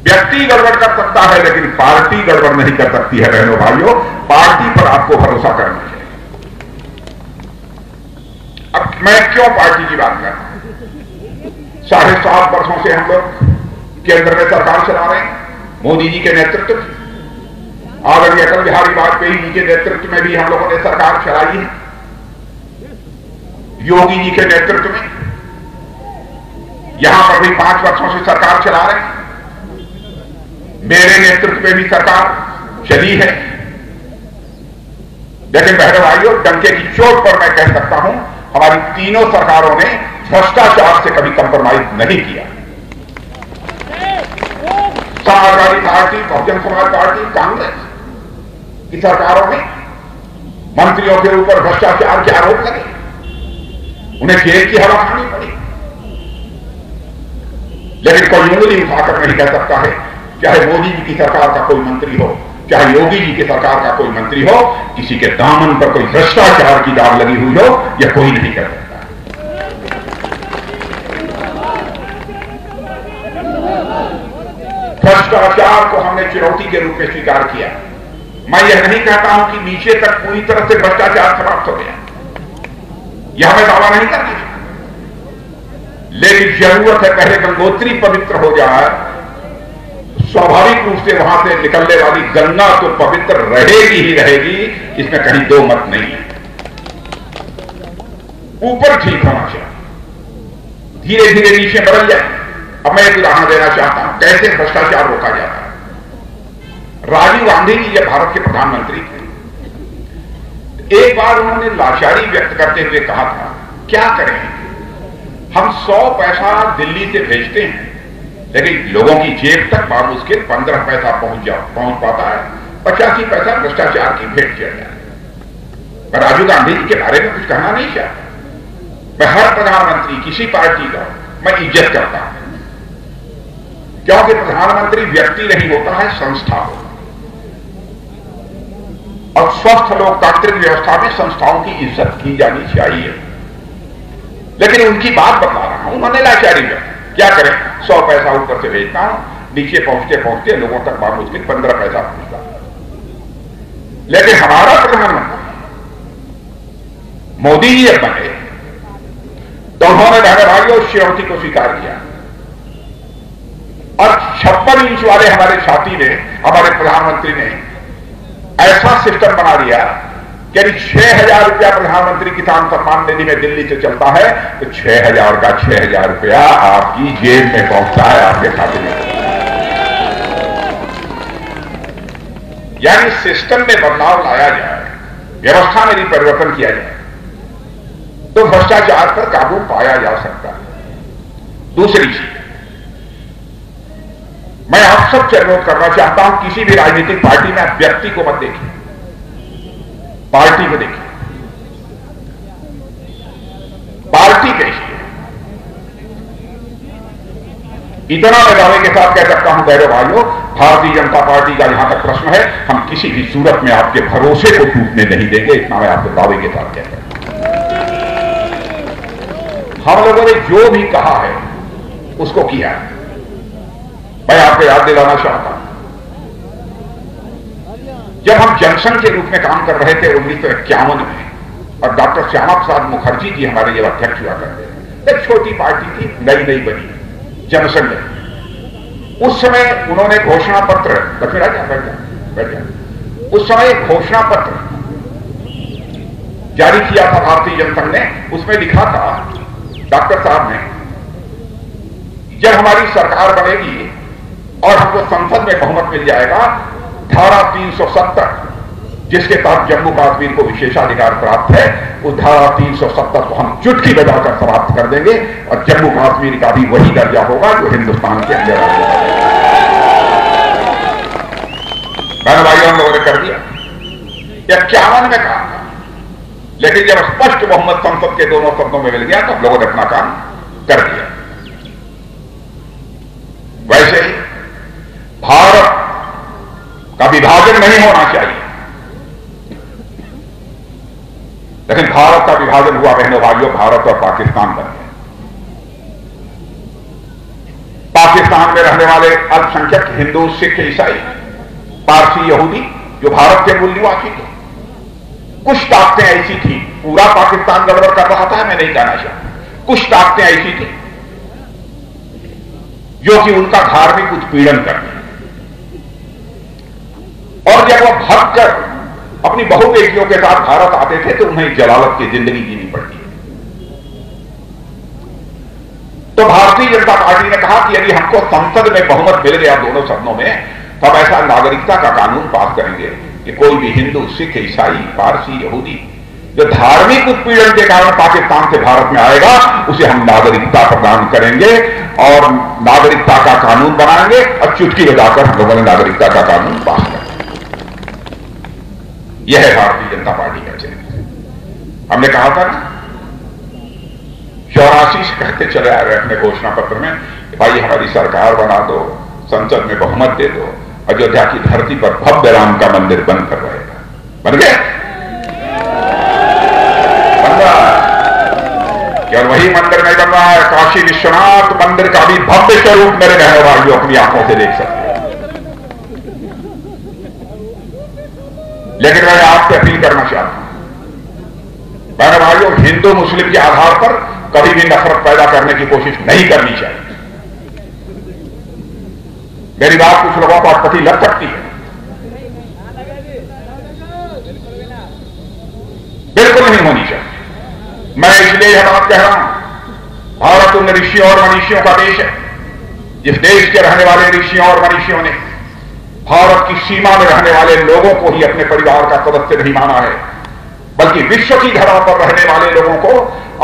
व्यक्ति गड़बड़ कर सकता है लेकिन पार्टी गड़बड़ नहीं कर सकती है। बहनों भाइयों, पार्टी पर आपको भरोसा करना चाहिए। अब मैं क्यों पार्टी की बात कर रहा हूं? 7.5 वर्षों से हम लोग केंद्र में सरकार चला रहे हैं, मोदी जी के नेतृत्व में। आदरणीय अटल बिहारी वाजपेयी जी के नेतृत्व में भी हम लोगों ने सरकार चलाई है, योगी जी के नेतृत्व में यहां पर भी 5 वर्षों से सरकार चला रहे हैं। मेरे नेतृत्व में भी सरकार चली है। लेकिन बहनों भाइयों, डंके की चोट पर मैं कह सकता हूं, हमारी तीनों सरकारों ने भ्रष्टाचार से कभी कंप्रोमाइज नहीं किया। समाजवादी पार्टी, बहुजन समाज पार्टी, कांग्रेस की सरकारों में मंत्रियों के ऊपर भ्रष्टाचार के आरोप लगे, उन्हें जेल की हवा खानी पड़ी। लेकिन कोई उंगली उठाकर नहीं कह सकता है, चाहे मोदी जी की सरकार का कोई मंत्री हो, चाहे योगी जी की सरकार का कोई मंत्री हो, किसी के दामन पर कोई भ्रष्टाचार की दाग लगी हुई हो, यह कोई नहीं कर सकता। भ्रष्टाचार को हमने चुनौती के रूप में स्वीकार किया। मैं यह नहीं कहता हूं कि नीचे तक पूरी तरह से भ्रष्टाचार समाप्त हो गया, यह हमें दावा नहीं करना चाहिए। लेकिन जरूरत है पहले गंगोत्री पवित्र हो जाए, स्वाभाविक रूप से वहां से निकलने वाली गंगा तो पवित्र रहेगी ही रहेगी, इसमें कहीं दो मत नहीं है। ऊपर ठीक होना चाहिए, धीरे धीरे नीचे बदल जाए। अब मैं एक उदाहरण देना चाहता हूं कैसे भ्रष्टाचार रोका जाता है। राजीव गांधी जी जब भारत के प्रधानमंत्री थे, एक बार उन्होंने लाचारी व्यक्त करते हुए कहा था, क्या करें, हम 100 पैसा दिल्ली से भेजते हैं लेकिन लोगों की जेब तक बामुश्किल 15 पैसा पहुंच पाता है, 85 पैसा भ्रष्टाचार की भेंट चढ़ जाए। मैं राजीव गांधी जी के बारे में कुछ कहना नहीं चाहता। मैं हर प्रधानमंत्री, किसी पार्टी का मैं इज्जत करता हूं, क्योंकि प्रधानमंत्री व्यक्ति नहीं होता है, संस्था होता है। और स्वस्थ लोकतांत्रिक व्यवस्था में संस्थाओं की इज्जत की जानी चाहिए। लेकिन उनकी बात बता रहा हूं, उन्होंने लाचारी व्यक्त, क्या करें, 100 पैसा ऊपर से भेजना, नीचे पहुंचते पहुंचते लोगों तक बामुश्किल 15 पैसा पहुंचता। लेकिन हमारा प्रधानमंत्री मोदी जी जब बने तो उन्होंने बहनों भाइयों उस चुनौती को स्वीकार किया और 56 इंच वाले हमारे छाती ने, हमारे प्रधानमंत्री ने ऐसा सिस्टम बना दिया कि 6,000 रुपया प्रधानमंत्री किसान सम्मान निधि में दिल्ली से चलता है तो 6,000 का 6,000 रुपया आपकी जेब में पहुंचता है, आपके खाते में। यानी सिस्टम में बदलाव लाया जाए, व्यवस्था में भी परिवर्तन किया जाए तो भ्रष्टाचार पर काबू पाया जा सकता है। दूसरी चीज, मैं आप सबसे अनुरोध करना चाहता हूं, किसी भी राजनीतिक पार्टी में आप व्यक्ति को मत देखिए, पार्टी को देखिए। पार्टी कैसी है, इतना मैं दावे के साथ कह सकता हूं बहनों भाइयों, भारतीय जनता पार्टी का जहां तक प्रश्न है, हम किसी भी सूरत में आपके भरोसे को टूटने नहीं देंगे, इतना मैं आपके दावे के साथ कहता हूं। हम लोगों ने जो भी कहा है उसको किया है। मैं आपको याद दिलाना चाहता हूं, जब हम जनसंघ के रूप में काम कर रहे थे 1951 में, और डॉक्टर श्यामा प्रसाद मुखर्जी जी हमारे जब अध्यक्ष हुआ करते थे, एक छोटी पार्टी थी, नई नई बनी जनसंघ। उस समय उन्होंने घोषणा पत्र, बैठ जा, उस समय एक घोषणा पत्र जारी किया था भारतीय जनसंघ ने। उसमें लिखा था डॉक्टर साहब ने, जब हमारी सरकार बनेगी और हमको संसद में बहुमत मिल जाएगा, धारा 370 जिसके तहत जम्मू कश्मीर को विशेषाधिकार प्राप्त है, उस धारा 370 को हम चुटकी बजाकर समाप्त कर देंगे और जम्मू कश्मीर का भी वही दर्जा होगा जो हिंदुस्तान के अंदर है। बहन भाइयों, हम लोगों ने कर दिया। 51 में कहा था, लेकिन जब स्पष्ट बहुमत संसद के दोनों सदनों में मिल गया तो हम लोगों ने अपना काम कर दिया। वैसे ही भारत का विभाजन नहीं होना चाहिए, लेकिन भारत का विभाजन हुआ बहनों भाइयों, भारत और पाकिस्तान बन गए। पाकिस्तान में रहने वाले अल्पसंख्यक हिंदू, सिख, ईसाई, पारसी, यहूदी जो भारत के मूल निवासी थे। कुछ ताकतें ऐसी थी, पूरा पाकिस्तान गड़बड़ कर रहा था, मैं नहीं कहना चाहता, कुछ ताकतें ऐसी थी जो कि उनका धार्मिक उत्पीड़न करते, और जब वह भागकर अपनी बहु बेटियों के साथ भारत आते थे तो उन्हें जलालत की जिंदगी जीनी पड़ती है। तो भारतीय जनता पार्टी ने कहा कि यदि हमको संसद में बहुमत मिल गया दोनों सदनों में, तब ऐसा नागरिकता का कानून पास करेंगे कि कोई भी हिंदू, सिख, ईसाई, पारसी, यहूदी जो धार्मिक उत्पीड़न के कारण पाकिस्तान से भारत में आएगा, उसे हम नागरिकता प्रदान करेंगे और नागरिकता का कानून बनाएंगे और चुटकी बजाकर हम लोगों ने नागरिकता का कानून पास कर। यह है भारतीय जनता पार्टी का चरित्र। हमने कहा था ना, 84 से कहते चले आ रहे अपने घोषणा पत्र में, भाई हमारी सरकार बना दो, संसद में बहुमत दे दो, अयोध्या की धरती पर भव्य राम का मंदिर बन कर रहेगा। बन गया, बन रहा है। केवल वही मंदिर नहीं बन रहा है, काशी विश्वनाथ मंदिर का भी भव्य स्वरूप मेरे रहने वालों अपनी आंखों से देख सकते हैं। लेकिन मैं आपसे अपील करना चाहता हूं, मेरे भाइयों, हिंदू मुस्लिम के आधार पर कभी भी नफरत पैदा करने की कोशिश नहीं करनी चाहिए। मेरी बात कुछ लोगों को अटपटी लग सकती है, बिल्कुल नहीं होनी चाहिए। मैं इसलिए यह बात कह रहा हूं, भारत उन ऋषियों और मनीषियों का देश है जिस देश के रहने वाले ऋषियों और मनीषियों ने भारत की सीमा में रहने वाले लोगों को ही अपने परिवार का सदस्य नहीं माना है, बल्कि विश्व की धरा पर रहने वाले लोगों को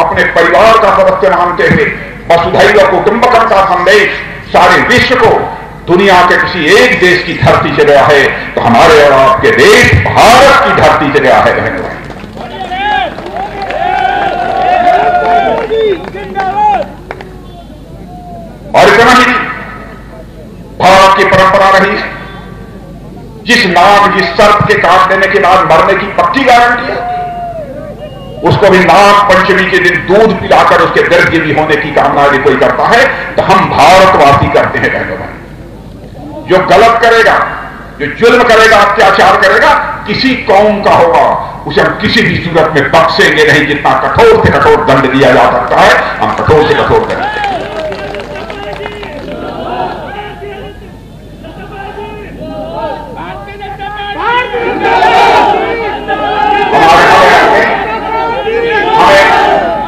अपने परिवार का सदस्य मानते हुए वसुधैव कुटुंबकम का संदेश सारे विश्व को दुनिया के किसी एक देश की धरती से गया है तो हमारे और आपके देश भारत की धरती से गया है। रहने वाले और इतना ही भारत की परंपरा रही है, जिस नाग, जिस सर्प के काट देने के बाद मरने की पक्की गारंटी है, उसको भी नाग पंचमी के दिन दूध पिलाकर उसके दीर्घजीवी होने की कामना यदि कोई करता है तो हम भारतवासी करते हैं। बहनों भाई, जो गलत करेगा, जो जुल्म करेगा, अत्याचार करेगा, किसी कौम का होगा, उसे हम किसी भी सूरत में बख्शेंगे नहीं। जितना कठोर से कठोर दंड दिया जा सकता है हम कठोर से कठोर करेंगे।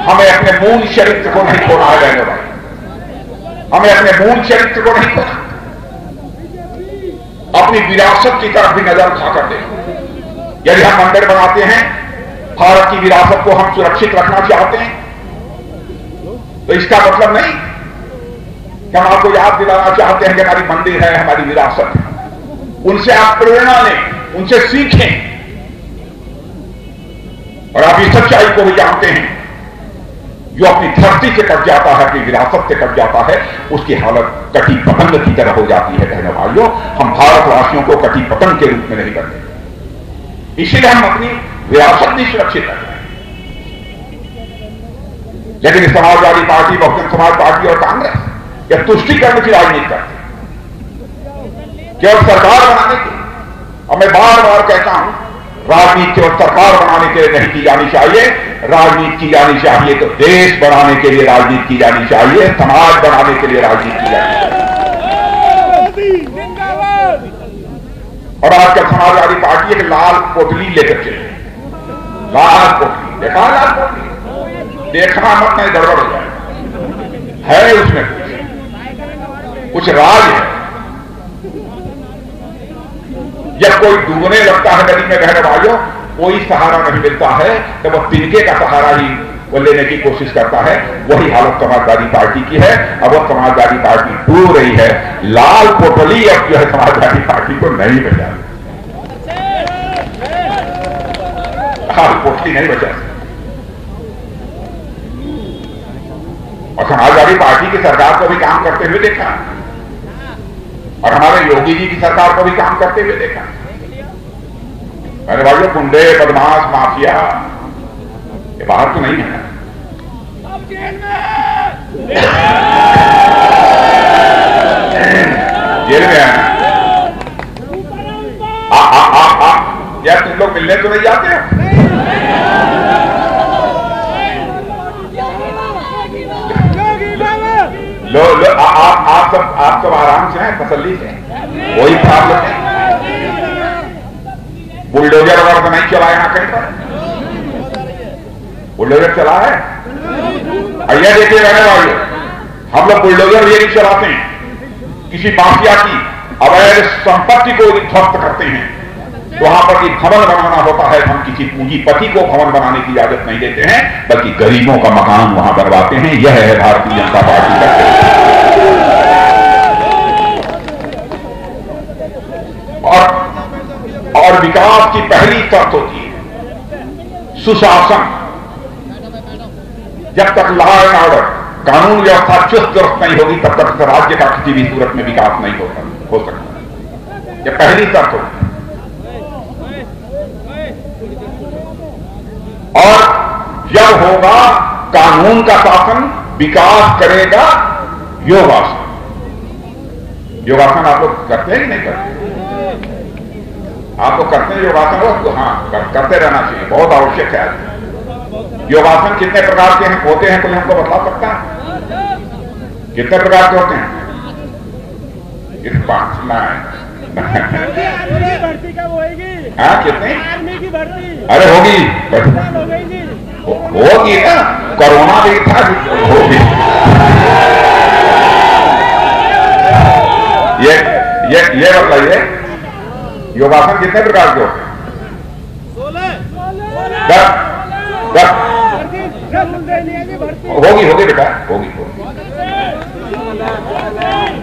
हमें अपने मूल चरित्र को नहीं खोना है बहनों भाई, हमें अपने मूल चरित्र को नहीं खोना, अपनी विरासत की तरफ भी नजर उठाकर दें। यदि हम मंदिर बनाते हैं, भारत की विरासत को हम सुरक्षित रखना चाहते हैं, तो इसका मतलब नहीं कि हम आपको याद दिलाना चाहते हैं कि हमारी मंदिर है, हमारी विरासत है। उनसे आप प्रेरणा लें, उनसे सीखें। और आप इस सच्चाई को भी जानते हैं, जो अपनी धरती से कट जाता है, अपनी विरासत से कट जाता है, उसकी हालत कटी पतंग की तरह हो जाती है। बहनों भाइयों, हम भारतवासियों को कटी पतंग के रूप में नहीं करते, इसीलिए हम अपनी विरासत भी सुरक्षित रखते हैं। लेकिन समाजवादी पार्टी, बहुजन समाज पार्टी और कांग्रेस यह तुष्टिकरण की राजनीति करते हैं, केवल सरकार बनाने की। और मैं बार बार कहता हूं, राजनीति केवल सरकार बनाने के लिए नहीं की जानी चाहिए, राजनीति की जानी चाहिए तो देश बनाने के लिए राजनीति की जानी चाहिए, समाज बनाने के लिए राजनीति की जानी चाहिए। और आजकल समाजवादी पार्टी एक लाल पोटली लेकर चले, लाल पोटली देखा, लाल पोटली देखना मत, नहीं गड़बड़ हो जाए, है उसमें कुछ राज है। जब कोई डूबने लगता है नदी में, बहनों भाइयों, कोई सहारा नहीं मिलता है, तो वह तिनके का सहारा ही वो लेने की कोशिश करता है। वही हालत समाजवादी पार्टी की है। अब वह समाजवादी पार्टी डूब रही है, लाल पोटली अब जो है समाजवादी पार्टी को नहीं बचा, लाल पोटली नहीं बचा। और समाजवादी पार्टी की सरकार को भी काम करते हुए देखा, और हमारे योगी जी की सरकार को भी काम करते हुए देखा। अरे भाइयों, गुंडे, बदमाश, माफिया ये बाहर तो नहीं है, जेल में आए। यार तुम लोग मिलने तो नहीं जाते हो? लो आप सब आराम से हैं, तसल्ली से, कोई प्रॉब्लम नहीं। बुलडोजर वगैरह तो नहीं चला यहां कहीं पर? बुलडोजर चला है? भैया देखिए रहने वाले, हम लोग बुलडोजर ये नहीं चलाते हैं। किसी माफिया की अवैध संपत्ति को ध्वस्त करते हैं तो वहां पर भवन बनाना होता है, हम किसी पूंजीपति को भवन बनाने की इजाजत नहीं देते हैं, बल्कि गरीबों का मकान वहां बनवाते हैं। यह है भारतीय जनता पार्टी का। और विकास की पहली शर्त होती है सुशासन। जब तक लॉ एंड ऑर्डर, कानून व्यवस्था चुस्त दुरुस्त नहीं होगी, तब तक राज्य का किसी भी सूरत में विकास नहीं हो सकता। यह पहली शर्त होगी। और जब होगा कानून का शासन, विकास करेगा योगासन। योगासन आप लोग करते हैं कि नहीं करते? आप लोग करते हैं योगासन? तो हाँ, करते रहना चाहिए, बहुत आवश्यक है। योगासन कितने प्रकार के होते हैं, कोई हमको बता सकता है? कितने प्रकार के होते हैं? इस 5 भर्ती कब होगी? हाँ, कितने? आर्मी की भर्ती। अरे होगी ना, कोरोना भी था, होगी। ये बताइए, योगासन कितने प्रकार के होते हैं? 10 होगी बेटा, होगी।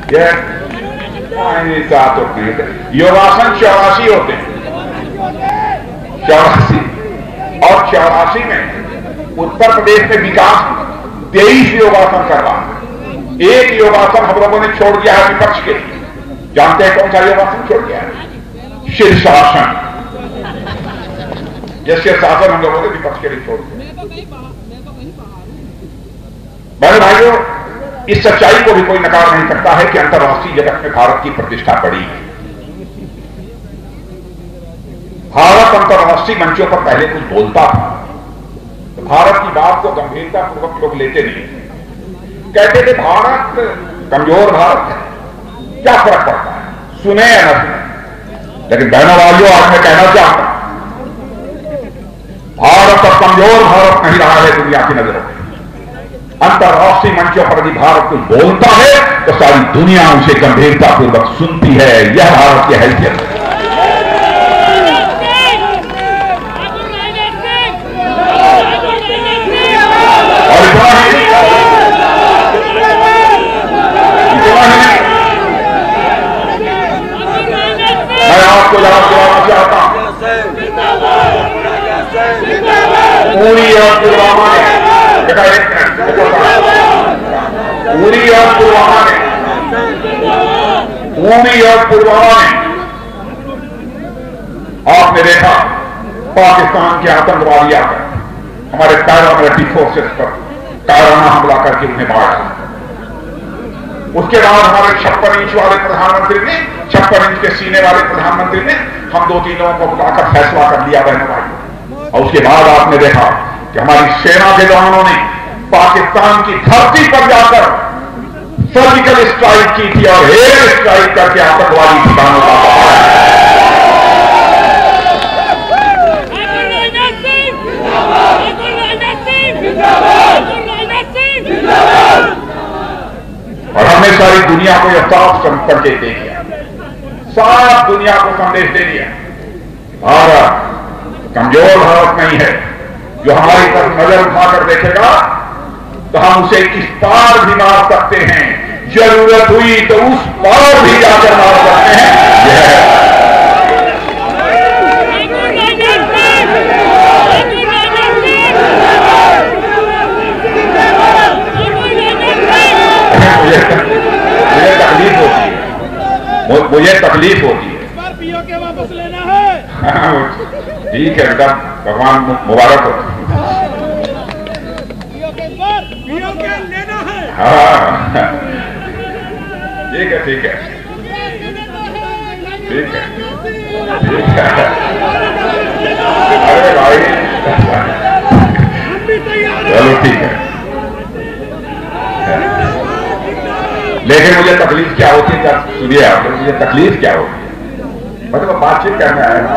ये सात होते हैं। योगासन 84 होते हैं, 84। और 84 में उत्तर प्रदेश में विकास 23 योगासन कर रहा है। एक योगासन हम लोगों ने छोड़ दिया है विपक्ष के। जानते हैं कौन सा योगासन छोड़ दिया है? शीर्षासन। यह शीर्षासन हम लोगों ने विपक्ष के लिए छोड़ दिया। बड़े भाइयों, इस सच्चाई को भी कोई नकार नहीं सकता है कि अंतर्राष्ट्रीय जगत में भारत की प्रतिष्ठा बढ़ी है। भारत अंतर्राष्ट्रीय मंचों पर पहले कुछ बोलता था तो भारत की बात को गंभीरता पूर्वक लोग लेते नहीं थे। कहते थे भारत कमजोर भारत है, क्या फर्क पड़ता है, सुने या न सुने। लेकिन बहनों वालियों, आज मैं कहना चाहता हूं, भारत अब कमजोर भारत नहीं रहा है दुनिया की नजरों में। अंतर्राष्ट्रीय मंचों पर यदि भारत कुछ बोलता है तो सारी दुनिया उसे गंभीरता पूर्वक सुनती है। यह भारत की हैसियत है। और इतना ही मैं आपको जवाब दिलाना चाहता हूं, पूरी और पुलवामा ने, पूरी और पुलवामा ने आपने देखा, पाकिस्तान के आतंकवादी आकर हमारे पैरामिलिट्री फोर्सेस पर कायराना हमला करके उन्हें मारा। उसके बाद हमारे 56 इंच वाले प्रधानमंत्री ने, 56 इंच के सीने वाले प्रधानमंत्री ने हम 2-3 लोगों को बुलाकर फैसला कर लिया बहनों भाई। और उसके बाद आपने देखा कि हमारी सेना के जवानों ने पाकिस्तान की धरती पर जाकर सर्जिकल स्ट्राइक की थी और एयर स्ट्राइक करके आतंकवादी ठिकानों का और हमने सारी दुनिया को यह साफ करके दे दिया, साफ दुनिया को संदेश दे दिया, भारत कमजोर भारत नहीं है। जो हमारी तरफ नजर उठाकर देखेगा तो हम उसे इस पार भी मार सकते हैं, जरूरत हुई तो उस पार भी जाकर मार सकते हैं। मुझे तकलीफ होती है। पीओके वापस लेना है। ठीक है बेटा, भगवान मुबारक हो। पीओके लेना है। हाँ ठीक है, ठीक है। ठीक है, ठीक है। अरे भाई चलो ठीक है, लेकिन मुझे तकलीफ क्या होती है, सुनिए आप, मुझे तकलीफ क्या होती है, मतलब बातचीत करने आया ना,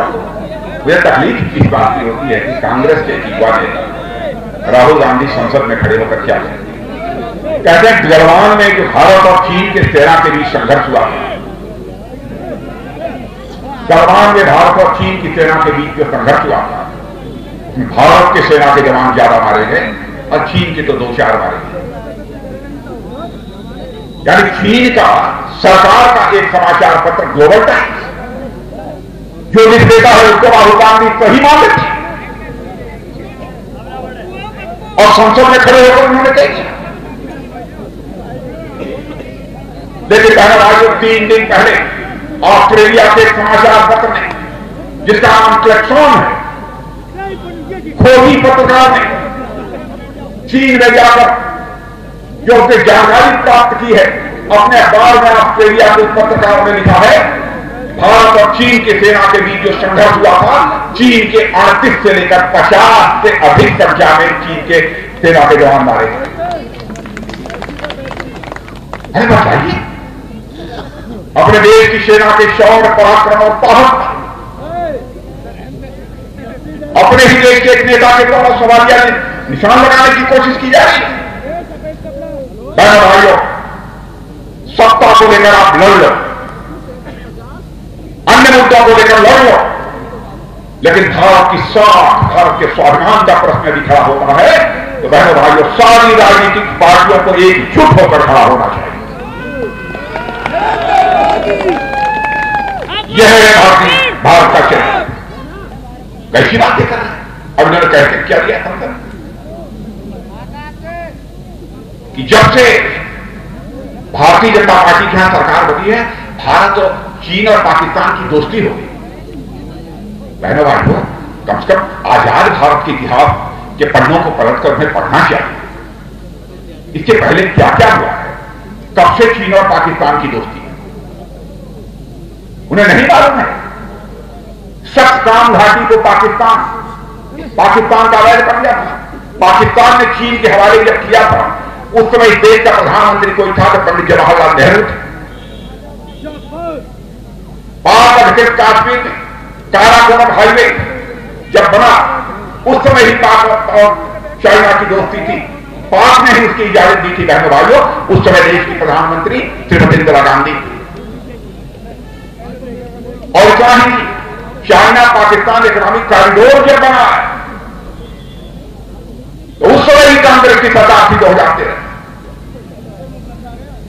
मुझे तकलीफ किस बात की होती है कि कांग्रेस के युवा नेता राहुल गांधी संसद में खड़े होकर क्या कहते हैं, गलवान में जो भारत और चीन के सेना के बीच संघर्ष हुआ था, गलवान में भारत और चीन की सेना के बीच जो संघर्ष हुआ था, भारत के सेना के जवान ज्यादा मारे गए और चीन के तो 2-4 मारे गए। यानी चीन का सरकार का एक समाचार पत्र ग्लोबल टाइम्स जो लिख देता है उसको राहुल गांधी सही मान लेते और संसद में खड़े होकर उन्होंने कह दिया। लेकिन आज 3 दिन पहले ऑस्ट्रेलिया के समाचार पत्र ने, जिसका नाम क्लेक्सॉन है, खोजी पत्रकार ने चीन में जाकर जो उसने जानकारी प्राप्त की है, अपने अखबार में ऑस्ट्रेलिया के पत्रकारों ने लिखा है, भारत और चीन के सेना के बीच जो संघर्ष हुआ था, चीन के 38 से लेकर 50 से अधिक संख्या में चीन के सेना के जवान मारे गए। अरे बताइए, अपने देश की सेना के शौर्य, पराक्रम और साहस, अपने ही देश के एक नेता के द्वारा सवालिया निशान लगाने की कोशिश की जा रही है। बहनों भाइयों, सत्ता को लेकर आप लड़ लो, अन्य मुद्दों को लेकर लड़ लो, लेकिन भारत की साख, भारत के स्वाभिमान का प्रश्न यदि खड़ा होता है तो बहनों भाइयों, सारी राजनीतिक पार्टियों को एकजुट होकर खड़ा होना चाहिए। यह है भारत का चरित्र। कैसी बातें कर रहे हैं, अब इन्होंने कहकर क्या दिया था कि जब से भारतीय जनता पार्टी के यहां सरकार बनी है, भारत और चीन और पाकिस्तान की दोस्ती हो गई। बहनों भाइयों, कम से कम आजाद भारत के इतिहास के पन्नों को पलटकर उन्हें पढ़ना चाहिए। इसके पहले क्या क्या हुआ है, कब से चीन और पाकिस्तान की दोस्ती है, उन्हें नहीं मालूम है। सख्तान घाटी को पाकिस्तान का अवैध कर दिया था। पाकिस्तान ने चीन के हवाले जब किया था, उस समय इस देश का प्रधानमंत्री कोई था तो पंडित जवाहरलाल नेहरू थे। पाक अधिकृत कश्मीर में काराकोरम हाईवे जब बना, उस समय ही पाक और चाइना की दोस्ती थी। पाक ने ही उसकी इजाजत दी थी। बहनों भाइयों, उस समय देश की प्रधानमंत्री श्रीमती इंदिरा गांधी, और क्या ही चाइना पाकिस्तान इकोनॉमिक कॉरिडोर जब बना है तो उस समय ही कांग्रेस की सरकार थी 2013।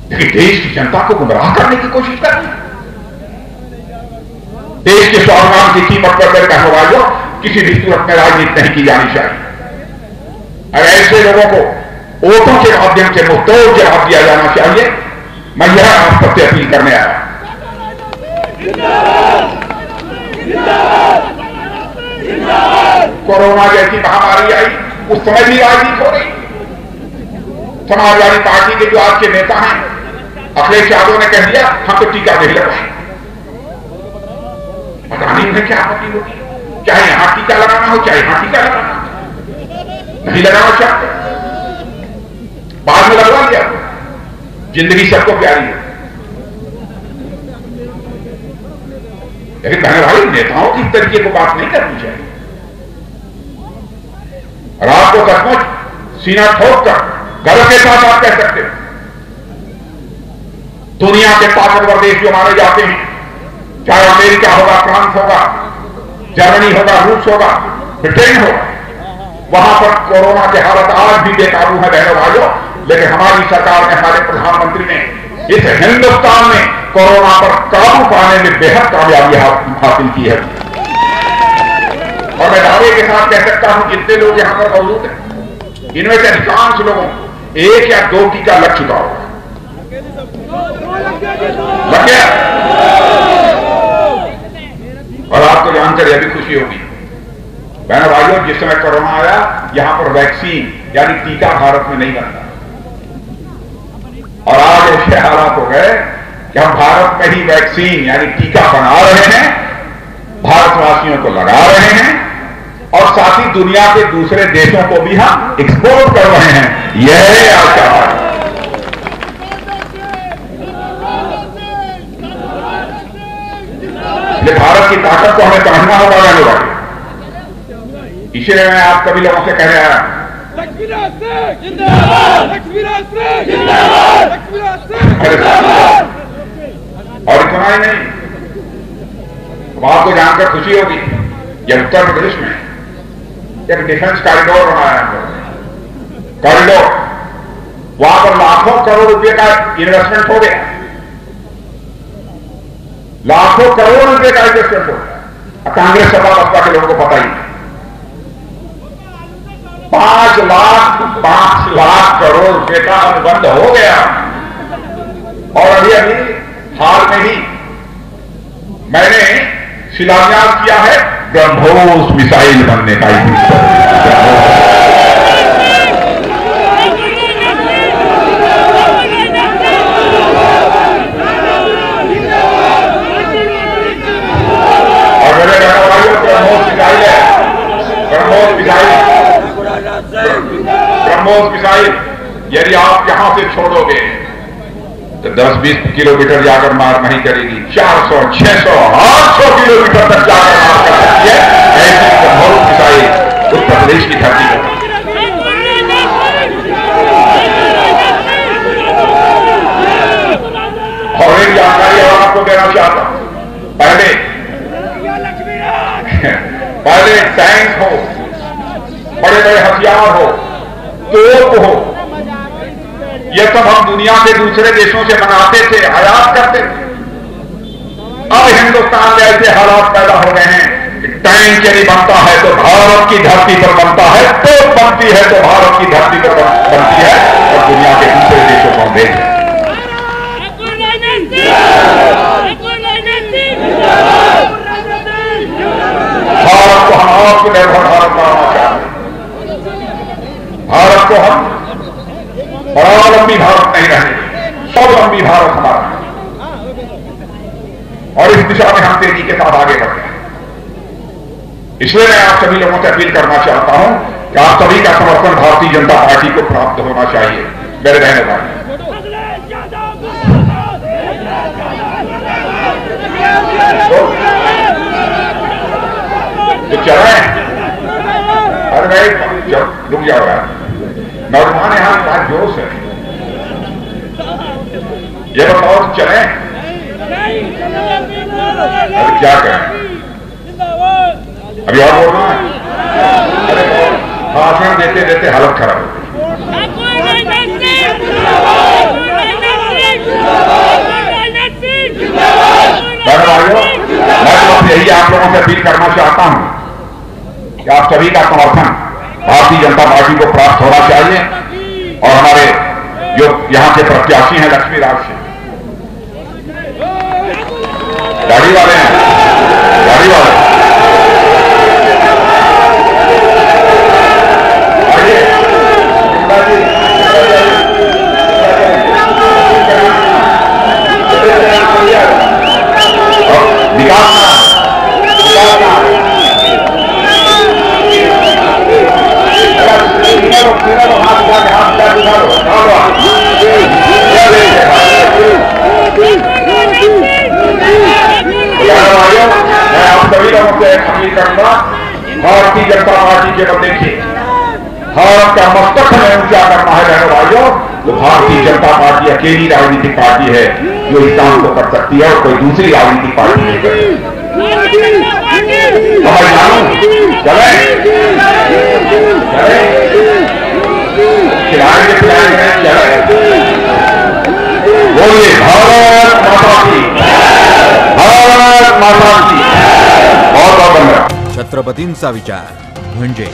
लेकिन देश की जनता को गुमराह करने की कोशिश कर रही है। देश के स्वाभिमान की कीमत पर कहने वालों, किसी भी सूरत में राजनीति नहीं की जानी चाहिए। और ऐसे लोगों को वोटों के माध्यम से मुस्तैद जवाब दिया जाना चाहिए। मैं यह आप सबसे अपील करने आया। कोरोना जैसी महामारी आई, उस समय भी राजनीति हो रही। समाजवादी पार्टी के जो आज के नेता हैं, अखिलेश यादव ने कह दिया हम तो टीका नहीं लगाए। पता नहीं उन्हें क्या आपत्ति होगी, चाहे यहां टीका लगाना हो चाहे यहां टीका लगाना हो, नहीं लगाना चाहते, बाद में लगवा दिया। जिंदगी सबको प्यारी है। लेकिन बहन भाई, नेताओं की इस तरीके को बात नहीं करनी चाहिए। और आपको सचमुच सीना ठोक कर गर्व के साथ आप कह सकते हो, दुनिया के ताकतवर देश जो माने जाते हैं, चाहे अमेरिका होगा, फ्रांस होगा, जर्मनी होगा, रूस होगा, ब्रिटेन होगा, वहां पर कोरोना के हालत आज भी बेकाबू है बहनों भाइयों। लेकिन हमारी सरकार ने, हमारे प्रधानमंत्री ने इस हिंदुस्तान में कोरोना पर काबू पाने में बेहद कामयाबी हासिल की है। और मैं दावे के साथ कह सकता हूं, जितने लोग यहां पर मौजूद हैं, इनमें से अधिकांश लोगों 1 या 2 टीका लग चुका होगा। लग गया? और आपको जानकर यह भी खुशी होगी बहनों भाइयों, जिस समय कोरोना आया, यहां पर वैक्सीन यानी टीका भारत में नहीं बनता। और आज ऐसे हालात हो गए, कि हम भारत में ही वैक्सीन यानी टीका बना रहे हैं, भारतवासियों को लगा रहे हैं और साथ ही दुनिया के दूसरे देशों को भी हम एक्सपोर्ट कर रहे हैं। यह है आज का भारत। ये भारत की ताकत को हमें समझना होगा रहने वाले। इसलिए मैं आप सभी लोगों से कह रहा हूं, और इतना ही नहीं, अब आपको जानकर खुशी होगी, ये उत्तर प्रदेश में एक डिफेंस कॉरिडोर बनाया है। कॉरिडोर वहां पर लाखों करोड़ रुपए का इन्वेस्टमेंट हो गया, लाखों करोड़ रुपए का इन्वेस्टमेंट हो गया। कांग्रेस सपा बसपा के लोगों को पता ही नहीं। 5 लाख करोड़ रुपए का अनुबंध हो गया। और अभी हाल में ही मैंने शिलान्यास किया है ब्रह्मोस मिसाइल बनने का। और मेरे कहने वाले ब्रह्मोस मिसाइल है, ब्रह्मोस मिसाइल यदि आप यहां से छोड़ोगे तो 10-20 किलोमीटर जाकर मार नहीं करेगी, 400, 600, 800 किलोमीटर तक जाकर मार कर सकती है। ऐसी ब्रह्मोस मिसाइल उत्तर प्रदेश की धरती पर। और एक जानकारी और आपको देना चाहता हूं, पहले टैंक हो, बड़े बड़े हथियार हो, तोप हो, ये सब हम दुनिया के दूसरे देशों से मंगाते थे, आयात करते थे। अब हिंदुस्तान में ऐसे हालात पैदा हो गए हैं कि टैंक यदि बनता है तो भारत की धरती पर बनता है, तोप बनती है तो भारत की धरती पर बनती है और दुनिया के दूसरे देशों को भेज। भारत को हम आत्मनिर्भर भारत बनाना चाहते हैं। भारत को हम परावलंबी भारत नहीं रहेंगे, स्वावलंबी भारत हमारा है। और इस दिशा में हम तेजी के साथ आगे बढ़ते हैं। इसलिए मैं आप सभी लोगों से अपील करना चाहता हूं कि आप सभी का समर्थन भारतीय जनता पार्टी को प्राप्त होना चाहिए। मेरे रहने वाले तो चले, अरे भाई जब रुक जाओ यार, नौजवान यहां बात जोश है, ये बताओ चले? अरे क्या करें, अभी और बोलना है? अरे भाषण देते देते हालत खराब हो गई। मैं तो यही आप लोगों से अपील करना चाहता हूं कि आप सभी का समर्थन भारतीय जनता पार्टी को प्राप्त होना चाहिए। और हमारे जो यहां के प्रत्याशी हैं लक्ष्मीराज सिंह, गाड़ी वाले हैं, गाड़ी वाले आइए, विकास मैं आप सभी लोगों से अपील करूंगा, भारतीय जनता पार्टी के बल देखिए, भारत का मस्तक हमें ऊंचा करना है बहनों भाइयों, तो भारतीय जनता पार्टी अकेली राजनीतिक पार्टी है जो इस काम को कर सकती है और कोई दूसरी राजनीतिक पार्टी नहीं कर सकती। चले खिलाएंगे पिलाएंगे, चले बोलिए भारत माता की, भारत माता की। बहुत बहुत धन्यवाद। छत्रपतींचा विचार म्हणजे